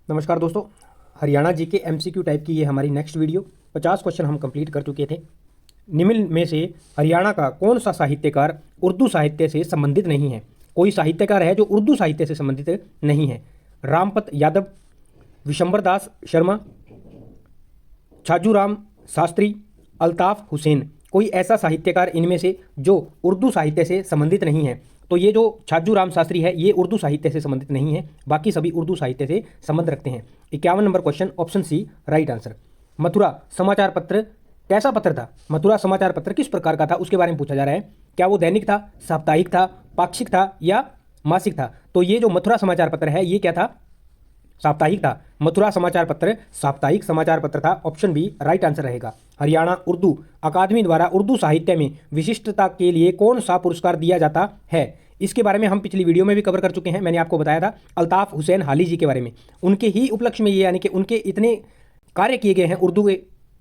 नमस्कार दोस्तों, हरियाणा जी के एमसीक्यू टाइप की ये हमारी नेक्स्ट वीडियो। 50 क्वेश्चन हम कंप्लीट कर चुके थे। निम्न में से हरियाणा का कौन सा साहित्यकार उर्दू साहित्य से संबंधित नहीं है? कोई साहित्यकार है जो उर्दू साहित्य से संबंधित नहीं है। रामपत यादव, विशंबर दास शर्मा, छाजूराम शास्त्री, अल्ताफ हुसैन। कोई ऐसा साहित्यकार इनमें से जो उर्दू साहित्य से संबंधित नहीं है। तो ये जो छाजू राम शास्त्री है ये उर्दू साहित्य से संबंधित नहीं है, बाकी सभी उर्दू साहित्य से संबंध रखते हैं। 51 number question, option C right answer. Mathura समाचार पत्र कैसा पत्र था? मथुरा समाचार पत्र किस प्रकार का था उसके बारे में पूछा जा रहा है। क्या वो दैनिक था, साप्ताहिक था, पाक्षिक था या मासिक था? तो ये जो मथुरा समाचार पत्र है ये क्या था? साप्ताहिक था। मथुरा समाचार पत्र साप्ताहिक समाचार पत्र था। ऑप्शन बी राइट आंसर रहेगा। हरियाणा उर्दू अकादमी द्वारा उर्दू साहित्य में विशिष्टता के लिए कौन सा पुरस्कार दिया जाता है? इसके बारे में हम पिछली वीडियो में भी कवर कर चुके हैं। मैंने आपको बताया था अल्ताफ हुसैन हाली जी के बारे में। उनके ही उपलक्ष्य में ये, यानी कि उनके इतने कार्य किए गए हैं उर्दू के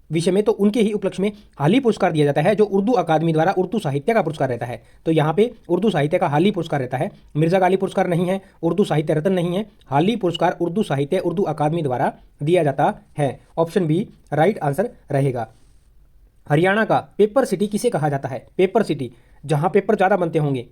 विषय में, तो उनके ही उपलक्ष्य में हाली पुरस्कार दिया जाता है, जो उर्दू अकादमी द्वारा उर्दू साहित्य का पुरस्कार रहता है। तो यहाँ पे उर्दू साहित्य का हाली पुरस्कार रहता है। मिर्जा गालिब पुरस्कार नहीं है, उर्दू साहित्य रत्न नहीं है। हाली पुरस्कार उर्दू साहित्य उर्दू अकादमी द्वारा दिया जाता है। ऑप्शन बी राइट आंसर रहेगा। हरियाणा का पेपर सिटी किसे कहा जाता है? पेपर सिटी, जहाँ पेपर ज़्यादा बनते होंगे।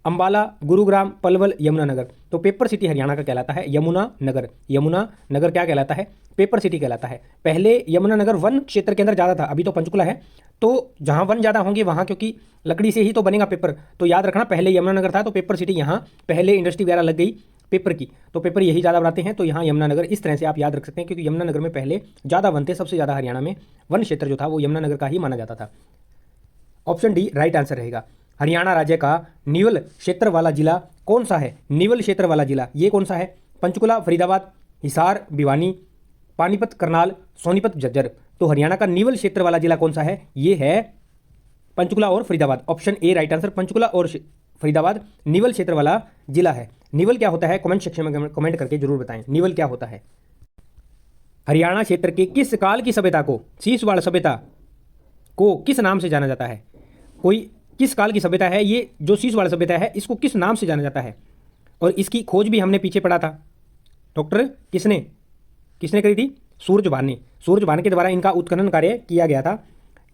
अंबाला, गुरुग्राम, पलवल, यमुनानगर। तो पेपर सिटी हरियाणा का कहलाता है यमुनानगर। यमुनानगर क्या कहलाता है? पेपर सिटी कहलाता है। पहले यमुनानगर वन क्षेत्र के अंदर ज़्यादा था, अभी तो पंचकुला है। तो जहाँ वन ज़्यादा होंगे वहाँ, क्योंकि लकड़ी से ही तो बनेगा पेपर, तो याद रखना पहले यमुनानगर था, तो पेपर सिटी यहाँ पहले इंडस्ट्री वगैरह लग गई पेपर की, तो पेपर यही ज़्यादा बनाते हैं, तो यहाँ यमुनानगर इस तरह से आप याद रख सकते हैं, क्योंकि यमुनानगर में पहले ज़्यादा वन थे। सबसे ज़्यादा हरियाणा में वन क्षेत्र जो था वो यमुनानगर का ही माना जाता था। ऑप्शन डी राइट आंसर रहेगा। हरियाणा राज्य का निवल क्षेत्र वाला जिला कौन सा है? निवल क्षेत्र वाला जिला ये कौन सा है? पंचकुला, फरीदाबाद, हिसार, भिवानी, पानीपत, करनाल, सोनीपत, झज्जर। तो हरियाणा का निवल क्षेत्र वाला जिला कौन सा है? ये है पंचकुला और Faridabad. Option A right answer. Panchkula और फरीदाबाद निवल क्षेत्र वाला जिला है। निवल क्या होता है कमेंट सेक्शन में कमेंट करके जरूर बताएं, निवल क्या होता है। हरियाणा क्षेत्र के किस काल की सभ्यता को, सीसवाड़ सभ्यता को किस नाम से जाना जाता है? कोई किस काल की सभ्यता है ये जो सीसवाड़ सभ्यता है, इसको किस नाम से जाना जाता है? और इसकी खोज भी हमने पीछे पढ़ा था। डॉक्टर किसने किसने करी थी? सूरजभान ने। सूरजभान के द्वारा इनका उत्खनन कार्य किया गया था।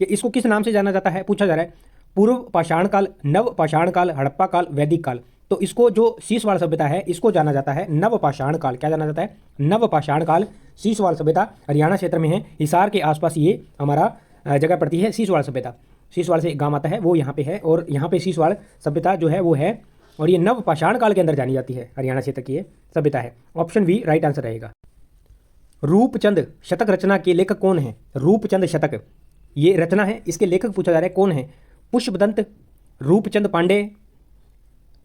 कि इसको किस नाम से जाना जाता है पूछा जा रहा है। पूर्व पाषाण काल, नव पाषाण काल, हड़प्पा काल, वैदिक काल। तो इसको जो सीसवाड़ सभ्यता है इसको जाना जाता है नव पाषाण काल। क्या जाना जाता है? नव पाषाण काल। सीसवाड़ सभ्यता हरियाणा क्षेत्र में है, हिसार के आसपास ये हमारा जगह पड़ती है सीसवाड़ सभ्यता। सीसवाड़ से एक गांव आता है वो यहाँ पे है, और यहाँ पे सीसवाड़ सभ्यता जो है वो है, और ये नव पाषाण काल के अंदर जानी जाती है। हरियाणा क्षेत्र की ये सभ्यता है। ऑप्शन बी राइट आंसर रहेगा। रूपचंद शतक रचना के लेखक कौन है? रूपचंद शतक ये रचना है, इसके लेखक पूछा जा रहा है कौन है? पुष्पदंत, रूपचंद पांडे,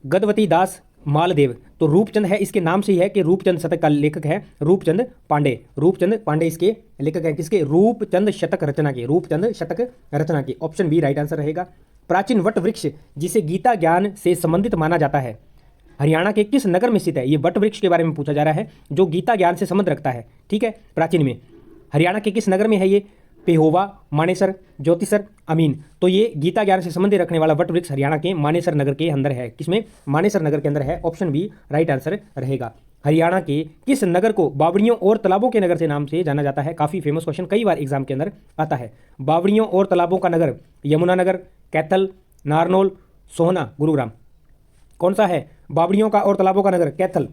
गदवती दास, मालदेव। तो रूपचंद है, इसके नाम से ही है कि रूपचंद शतक का लेखक है रूपचंद पांडे। रूपचंद पांडे इसके लेखक है। किसके? रूपचंद शतक रचना के, रूपचंद शतक रचना के। ऑप्शन बी राइट आंसर रहेगा। प्राचीन वट वृक्ष जिसे गीता ज्ञान से संबंधित माना जाता है, हरियाणा के किस नगर में स्थित है? ये वट वृक्ष के बारे में पूछा जा रहा है जो गीता ज्ञान से संबंध रखता है। ठीक है, प्राचीन में हरियाणा के किस नगर में है ये? पेहोवा, मानेसर, ज्योतिसर, अमीन। तो ये गीता ज्ञान से संबंध रखने वाला वट वृक्ष हरियाणा के मानेसर नगर के अंदर है। किसमें? मानेसर नगर के अंदर है। ऑप्शन बी राइट आंसर रहेगा। हरियाणा के किस नगर को बावड़ियों और तालाबों के नगर से नाम से जाना जाता है? काफी फेमस क्वेश्चन, कई बार एग्जाम के अंदर आता है। बावड़ियों और तालाबों का नगर यमुनानगर, कैथल, नारनौल, सोहना, गुरुग्राम। कौन सा है बावड़ियों का और तालाबों का नगर? कैथल।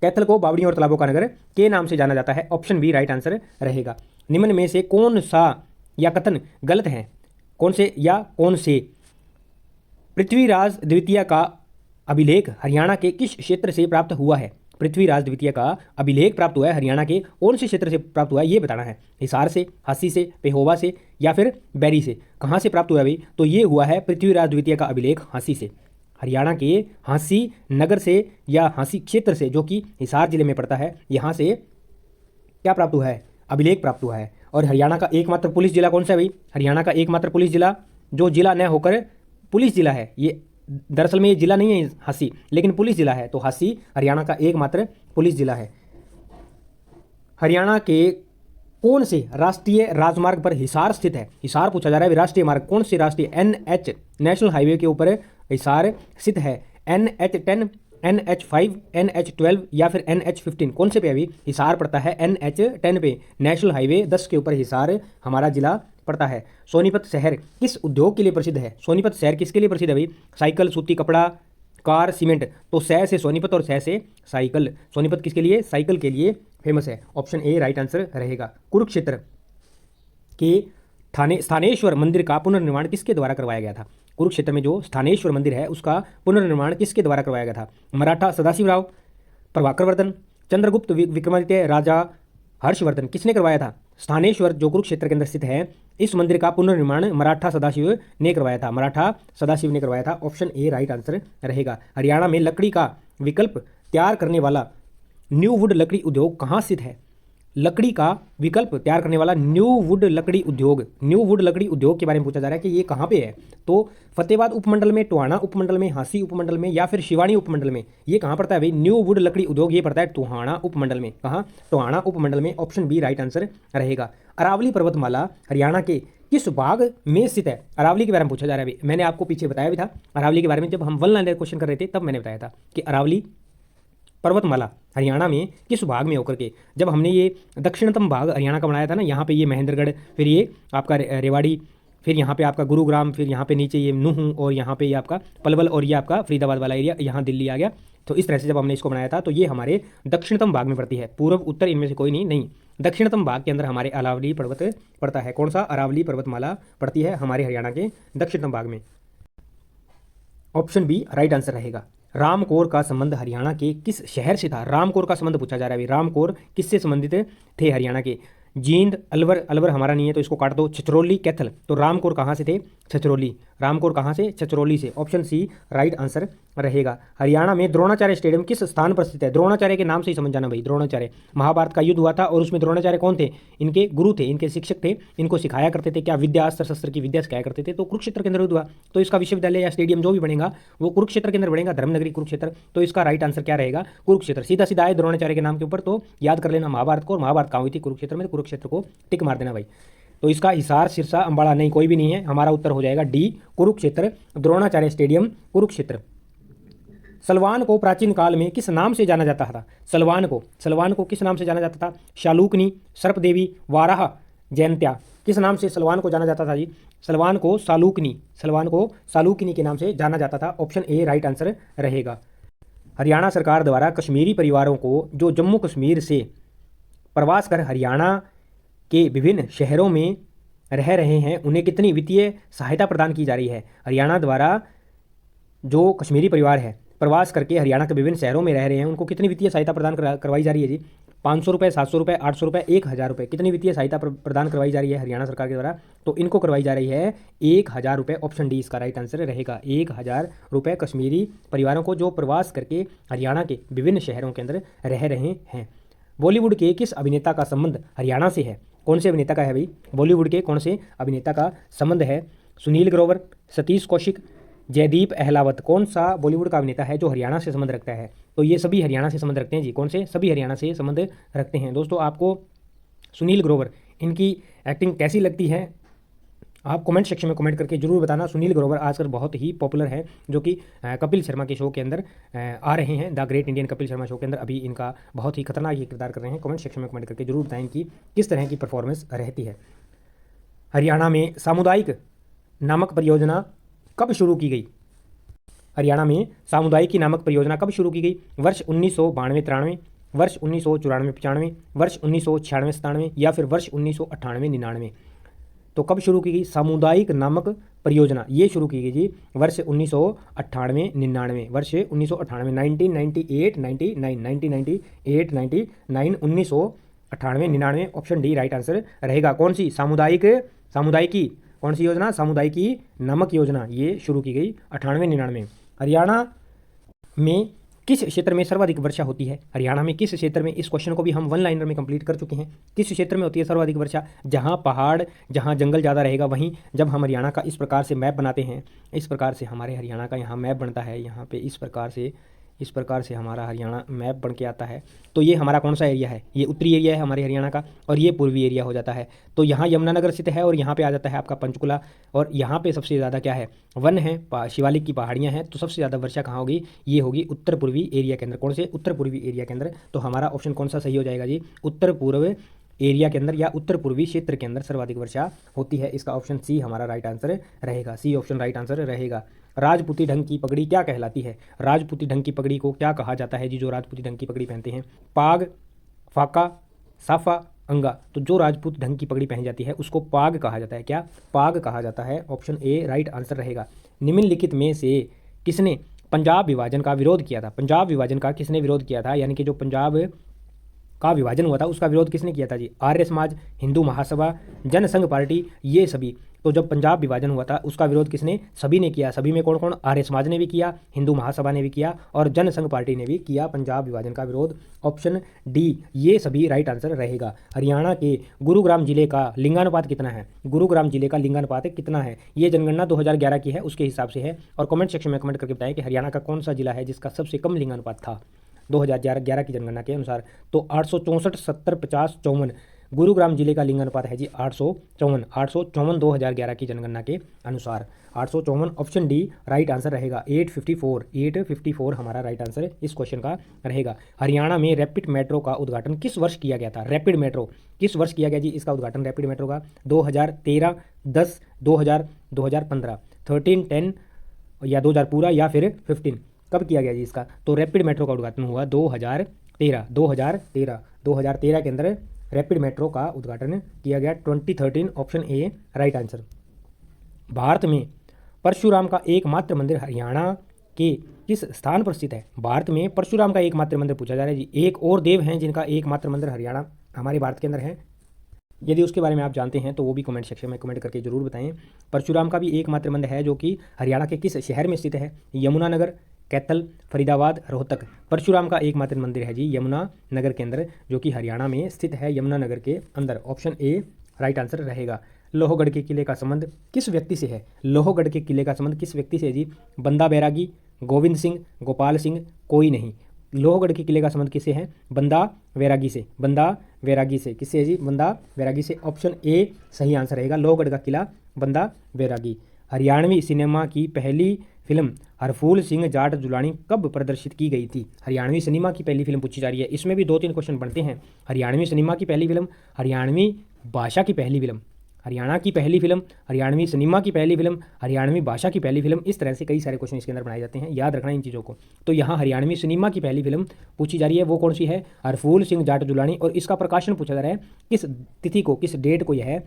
कैथल को बावड़ियों और तालाबों का नगर के नाम से जाना जाता है। ऑप्शन बी राइट आंसर रहेगा। निम्न में से कौन सा या कथन गलत है? कौन से या कौन से? पृथ्वीराज द्वितीय का अभिलेख हरियाणा के किस क्षेत्र से प्राप्त हुआ है? पृथ्वीराज द्वितीय का अभिलेख प्राप्त हुआ है हरियाणा के कौन से क्षेत्र से प्राप्त हुआ है ये बताना है। हिसार से, हांसी से, पेहोवा से या फिर बैरी से? कहाँ से प्राप्त हुआ है भाई? तो ये हुआ है पृथ्वीराज द्वितीय का अभिलेख हांसी से। हरियाणा के हांसी नगर से या हांसी क्षेत्र से, जो कि हिसार जिले में पड़ता है, यहाँ से क्या प्राप्त हुआ है? अभिलेख प्राप्त हुआ है। और हरियाणा का एकमात्र पुलिस जिला कौन सा है भाई? हरियाणा का एकमात्र पुलिस जिला जो जिला न होकर पुलिस जिला है, ये दरअसल में ये जिला नहीं है हांसी, लेकिन पुलिस जिला है। तो हांसी हरियाणा का एकमात्र पुलिस जिला है। हरियाणा के कौन से राष्ट्रीय राजमार्ग पर हिसार स्थित है? हिसार पूछा जा रहा है राष्ट्रीय मार्ग कौन से राष्ट्रीय NH नेशनल हाईवे के ऊपर हिसार स्थित है? NH10, NH5, NH12 या फिर NH15 कौन से पे अभी हिसार पड़ता है? NH10 पे, नेशनल हाईवे 10 के ऊपर हिसार हमारा जिला पड़ता है। सोनीपत शहर किस उद्योग के लिए प्रसिद्ध है? सोनीपत शहर किसके लिए प्रसिद्ध है भाई? साइकिल, सूती कपड़ा, कार, सीमेंट। तो सह से सोनीपत और सह से साइकिल। सोनीपत किसके लिए? साइकिल के लिए फेमस है। ऑप्शन ए राइट आंसर रहेगा। कुरुक्षेत्र के स्थानेश्वर मंदिर का पुनर्निर्माण किसके द्वारा करवाया गया था? कुरुक्षेत्र में जो स्थानेश्वर मंदिर है उसका पुनर्निर्माण किसके द्वारा करवाया गया था? मराठा सदाशिवराव, प्रभाकर वर्धन, चंद्रगुप्त विक्रमादित्य, राजा हर्षवर्धन। किसने करवाया था? स्थानेश्वर जो कुरुक्षेत्र के अंदर स्थित है, इस मंदिर का पुनर्निर्माण मराठा सदाशिव ने करवाया था। मराठा सदाशिव ने करवाया था। ऑप्शन ए राइट आंसर रहेगा। हरियाणा में लकड़ी का विकल्प तैयार करने वाला न्यू वुड लकड़ी उद्योग कहाँ स्थित है? लकड़ी का विकल्प तैयार करने वाला न्यू वुड लकड़ी उद्योग के बारे में पूछा जा रहा है कि ये कहाँ पे है? तो फतेहाबाद उपमंडल में, टोहाना उपमंडल में, हांसी उपमंडल में या फिर शिवानी उपमंडल में? ये कहाँ पड़ता है भाई? न्यू वुड लकड़ी उद्योग ये पड़ता है टोहाना उपमंडल में। कहाँ? टोहाना उपमंडल में। ऑप्शन बी राइट आंसर रहेगा। अरावली पर्वतमाला हरियाणा के किस भाग में स्थित है? अरावली के बारे में पूछा जा रहा है भाई। मैंने आपको पीछे बताया भी था अरावली के बारे में, जब हम वन लाइनर क्वेश्चन कर रहे थे तब मैंने बताया था कि अरावली पर्वतमाला हरियाणा में किस भाग में होकर के, जब हमने ये दक्षिणतम भाग हरियाणा का बनाया था ना, यहाँ पे ये महेंद्रगढ़, फिर ये आपका रेवाड़ी, फिर यहाँ पे आपका गुरुग्राम, फिर यहाँ पे नीचे ये नूह और यहाँ पे ये आपका पलवल और ये आपका फरीदाबाद वाला एरिया, यहाँ दिल्ली आ गया। तो इस तरह से जब हमने इसको बनाया था तो ये हमारे दक्षिणतम भाग में पड़ती है। पूर्व उत्तर इनमें से कोई नहीं, दक्षिणतम भाग के अंदर हमारे अरावली पर्वत पड़ता है। कौन सा? अरावली पर्वतमाला पड़ती है हमारे हरियाणा के दक्षिणतम भाग में। ऑप्शन बी राइट आंसर रहेगा। रामकोर का संबंध हरियाणा के किस शहर से था? रामकोर का संबंध पूछा जा रहा है। रामकोर किससे संबंधित थे हरियाणा के? जींद, अलवर हमारा नहीं है तो इसको काट दो। छछरौली, कैथल। तो रामकोर कहाँ से थे? छछरौली। रामकोर कहाँ से? छछरौली से। ऑप्शन सी राइट आंसर रहेगा। हरियाणा में द्रोणाचार्य स्टेडियम किस स्थान पर स्थित है? द्रोणाचार्य के नाम से ही समझ जाना भाई। द्रोणाचार्य, महाभारत का युद्ध हुआ था और उसमें द्रोणाचार्य कौन थे? इनके गुरु थे, इनके शिक्षक थे, इनको सिखाया करते थे क्या? विद्या, अस्त्र शस्त्र की विद्या सिखाया करते थे। तो कुरुक्षेत्र के अंदर युद्ध हुआ, तो इसका विश्वविद्यालय या स्टेडियम जो भी बनेगा वो कुरुक्षेत्र के अंदर बनेगा, धर्मनगरी कुरुक्षेत्र। तो इसका राइट आंसर क्या रहेगा? कुरुक्षेत्र। सीधा सीधा है द्रोणाचार्य के नाम के ऊपर, तो याद कर लेना महाभारत को। और महाभारत कहाँ हुई थी? कुरुक्षेत्र में। कुरुक्षेत्र को टिक मार देना भाई। तो इसका हिसार, सिरसा, अंबाला नहीं, कोई भी नहीं है। हमारा उत्तर हो जाएगा D, Kurukshetra, Dronacharya stadium Kurukshetra. Salwan को प्राचीन काल में किस नाम से जाना जाता था? सलवान को किस नाम से जाना जाता था? शालूकनी, सर्पदेवी, वाराह, जयंत्या। किस नाम से सलवान को जाना जाता था जी? सलवान को सालूकनी के नाम से जाना जाता था। ऑप्शन ए राइट आंसर रहेगा। हरियाणा सरकार द्वारा कश्मीरी परिवारों को जो जम्मू कश्मीर से प्रवास कर हरियाणा के विभिन्न शहरों में रह रहे हैं उन्हें कितनी वित्तीय सहायता प्रदान की जा रही है? हरियाणा द्वारा जो कश्मीरी परिवार है प्रवास करके हरियाणा के विभिन्न शहरों में रह रहे हैं उनको कितनी वित्तीय सहायता प्रदान करवाई जा रही है जी? 500 रुपये, 700 रुपये, 800 रुपये, 1000 रुपये। कितनी वित्तीय सहायता प्रदान करवाई जा रही है हरियाणा सरकार के द्वारा? तो इनको करवाई जा रही है 1000 रुपये। ऑप्शन डी इसका राइट आंसर रहेगा। 1000 रुपये कश्मीरी परिवारों को जो प्रवास करके हरियाणा के विभिन्न शहरों के अंदर रह रहे हैं। बॉलीवुड के किस अभिनेता का संबंध हरियाणा से है? कौन से अभिनेता का है भाई? बॉलीवुड के कौन से अभिनेता का संबंध है? सुनील ग्रोवर, सतीश कौशिक, जयदीप अहलावत। कौन सा बॉलीवुड का अभिनेता है जो हरियाणा से संबंध रखता है? तो ये सभी हरियाणा से संबंध रखते हैं जी। कौन से? सभी हरियाणा से संबंध रखते हैं। दोस्तों आपको सुनील ग्रोवर, इनकी एक्टिंग कैसी लगती है आप कमेंट सेक्शन में कमेंट करके जरूर बताना। सुनील ग्रोवर आजकल बहुत ही पॉपुलर है, जो कि कपिल शर्मा के शो के अंदर आ रहे हैं, the great Indian Kapil Sharma show के अंदर अभी इनका बहुत ही खतरनाक ये किरदार कर रहे हैं। कमेंट सेक्शन में कमेंट करके जरूर बताएं कि किस तरह की परफॉर्मेंस रहती है। हरियाणा में सामुदायिक नामक परियोजना कब शुरू की गई? हरियाणा में सामुदायिकी नामक परियोजना कब शुरू की गई? वर्ष 1992-93, वर्ष 1994-95, वर्ष 1996-97 या फिर वर्ष 1998-99। तो कब शुरू की गई सामुदायिक नामक परियोजना? ये शुरू की गई जी वर्ष 1998-99, वर्ष 1998, 1998, 1998, 1998-99। ऑप्शन डी राइट आंसर रहेगा। कौन सी? सामुदायिकी कौन सी योजना? सामुदायिकी नामक योजना ये शुरू की गई 98-99। हरियाणा में किस क्षेत्र में सर्वाधिक वर्षा होती है? हरियाणा में किस क्षेत्र में? इस क्वेश्चन को भी हम वन लाइनर में कंप्लीट कर चुके हैं। किस क्षेत्र में होती है सर्वाधिक वर्षा? जहां पहाड़, जहां जंगल ज़्यादा रहेगा वहीं। जब हम हरियाणा का इस प्रकार से मैप बनाते हैं, इस प्रकार से हमारे हरियाणा का यहाँ मैप बनता है, यहाँ पे इस प्रकार से इस प्रकार से हमारा हरियाणा मैप बन के आता है। तो ये हमारा कौन सा एरिया है, ये उत्तरी एरिया है हमारे हरियाणा का, और ये पूर्वी एरिया हो जाता है। तो यहाँ यमुनानगर स्थित है और यहाँ पे आ जाता है आपका पंचकुला, और यहाँ पे सबसे ज़्यादा क्या है, वन है, शिवालिक की पहाड़ियाँ हैं। तो सबसे ज़्यादा वर्षा कहाँ होगी, ये होगी उत्तर पूर्वी एरिया के अंदर। कौन से, उत्तर पूर्वी एरिया के अंदर। तो हमारा ऑप्शन कौन सा सही हो जाएगा जी, उत्तर पूर्व एरिया के अंदर या उत्तर पूर्वी क्षेत्र के अंदर सर्वाधिक वर्षा होती है। इसका ऑप्शन सी हमारा राइट आंसर रहेगा, सी ऑप्शन राइट आंसर रहेगा। राजपूती ढंग की पगड़ी क्या कहलाती है, राजपूती ढंग की पगड़ी को क्या कहा जाता है जी, जो राजपूती ढंग की पगड़ी पहनते हैं, पाग, फाका, साफा, अंगा। तो जो राजपूत ढंग की पगड़ी पहनी जाती है उसको पाग कहा जाता है, क्या, पाग कहा जाता है। ऑप्शन ए राइट आंसर रहेगा। निम्नलिखित में से किसने पंजाब विभाजन का विरोध किया था, पंजाब विभाजन का किसने विरोध किया था, यानी कि जो पंजाब का विभाजन हुआ था उसका विरोध किसने किया था जी, आर्य समाज, हिंदू महासभा, जनसंघ पार्टी, ये सभी। तो जब पंजाब विभाजन हुआ था उसका विरोध किसने, सभी ने किया। सभी में कौन कौन, आर्य समाज ने भी किया, हिंदू महासभा ने भी किया और जनसंघ पार्टी ने भी किया पंजाब विभाजन का विरोध। ऑप्शन डी ये सभी राइट आंसर रहेगा। हरियाणा के गुरुग्राम जिले का लिंगानुपात कितना है, गुरुग्राम जिले का लिंगानुपात कितना है, ये जनगणना 2011 की है उसके हिसाब से है। और कमेंट सेक्शन में कमेंट करके बताएं कि हरियाणा का कौन सा जिला है जिसका सबसे कम लिंगानुपात था 2011 की जनगणना के अनुसार। तो 864, 70, 50, 54 गुरुग्राम जिले का लिंगानुपात है जी 854 2011 की जनगणना के अनुसार 854। ऑप्शन डी राइट आंसर रहेगा। 854 हमारा राइट आंसर इस क्वेश्चन का रहेगा। हरियाणा में रैपिड मेट्रो का उद्घाटन किस वर्ष किया गया था, रैपिड मेट्रो किस वर्ष किया गया जी, इसका उद्घाटन रैपिड मेट्रो का 2013, 10, 2000, 2015, 13, 10 या 2000 पूरा या फिर 15, कब किया गया जी इसका। तो रैपिड मेट्रो का उद्घाटन हुआ 2013 के अंदर रैपिड मेट्रो का उद्घाटन किया गया 2013। Option A right answer. Bharat में परशुराम का एकमात्र मंदिर हरियाणा के किस स्थान पर स्थित है, भारत में परशुराम का एकमात्र मंदिर पूछा जा रहा है जी। एक और देव हैं जिनका एकमात्र मंदिर हरियाणा हमारे भारत के अंदर है, यदि उसके बारे में आप जानते हैं तो वो भी कमेंट सेक्शन में कमेंट करके जरूर बताएं। परशुराम का भी एकमात्र मंदिर है जो कि हरियाणा के किस शहर में स्थित है, यमुनानगर, कैथल, फरीदाबाद, रोहतक। परशुराम का एकमात्र मंदिर है जी यमुनानगर के अंदर जो कि हरियाणा में स्थित है, यमुनानगर के अंदर। ऑप्शन ए राइट आंसर रहेगा। लोहगढ़ के किले का संबंध किस व्यक्ति से है, लोहगढ़ के किले का संबंध किस व्यक्ति से है जी, बंदा बैरागी, गोविंद सिंह, गोपाल सिंह, कोई नहीं। लोहगढ़ के किले का संबंध किससे है, बंदा बैरागी से, बंदा बैरागी से। किससे है जी, बंदा बैरागी से। ऑप्शन ए सही आंसर रहेगा, लोहगढ़ का किला बंदा बैरागी। हरियाणवी सिनेमा की पहली फिल्म हरफूल सिंह जाट जुलानी कब प्रदर्शित की गई थी, हरियाणवी सिनेमा की पहली फिल्म पूछी जा रही है। इसमें भी 2-3 क्वेश्चन बनते हैं। हरियाणवी सिनेमा की पहली फिल्म, हरियाणवी भाषा की पहली फिल्म, हरियाणा की पहली फिल्म, हरियाणवी सिनेमा की पहली फिल्म, हरियाणवी भाषा की पहली फिल्म, इस तरह से कई सारे क्वेश्चन इसके अंदर बनाए जाते हैं, याद रखना इन चीज़ों को। तो यहाँ हरियाणवी सिनेमा की पहली फिल्म पूछी जा रही है, वो कौन सी है, हरफूल सिंह जाट जुलानी। और इसका प्रकाशन पूछा जा रहा है किस तिथि को, किस डेट को यह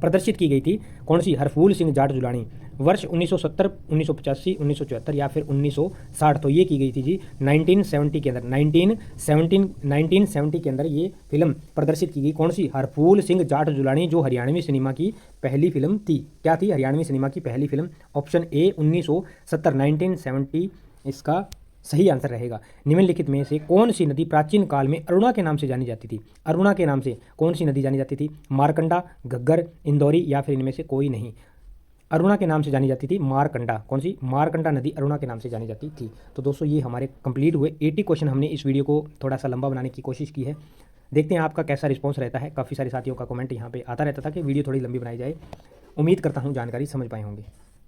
प्रदर्शित की गई थी, कौन सी, हरफूल सिंह जाट जुलानी। वर्ष 1970, 1985, 1974 या फिर 1960। तो ये की गई थी जी 1970 के अंदर, 1970 के अंदर ये फिल्म प्रदर्शित की गई। कौन सी, हरफूल सिंह जाट जुलानी, जो हरियाणवी सिनेमा की पहली फिल्म थी। क्या थी हरियाणवी सिनेमा की पहली फिल्म, ऑप्शन ए 1970, 1970 इसका सही आंसर रहेगा। निम्नलिखित में से कौन सी नदी प्राचीन काल में अरुणा के नाम से जानी जाती थी, अरुणा के नाम से कौन सी नदी जानी जाती थी, मारकंडा, घग्गर, इंदौरी या फिर इनमें से कोई नहीं। अरुणा के नाम से जानी जाती थी मारकंडा, कौन सी, मारकंडा नदी अरुणा के नाम से जानी जाती थी। तो दोस्तों ये हमारे कंप्लीट हुए 80 क्वेश्चन। हमने इस वीडियो को थोड़ा सा लंबा बनाने की कोशिश की है, देखते हैं आपका कैसा रिस्पॉन्स रहता है। काफ़ी सारे साथियों का कमेंट यहाँ पे आता रहता था कि वीडियो थोड़ी लंबी बनाई जाए। उम्मीद करता हूँ जानकारी समझ पाए होंगे।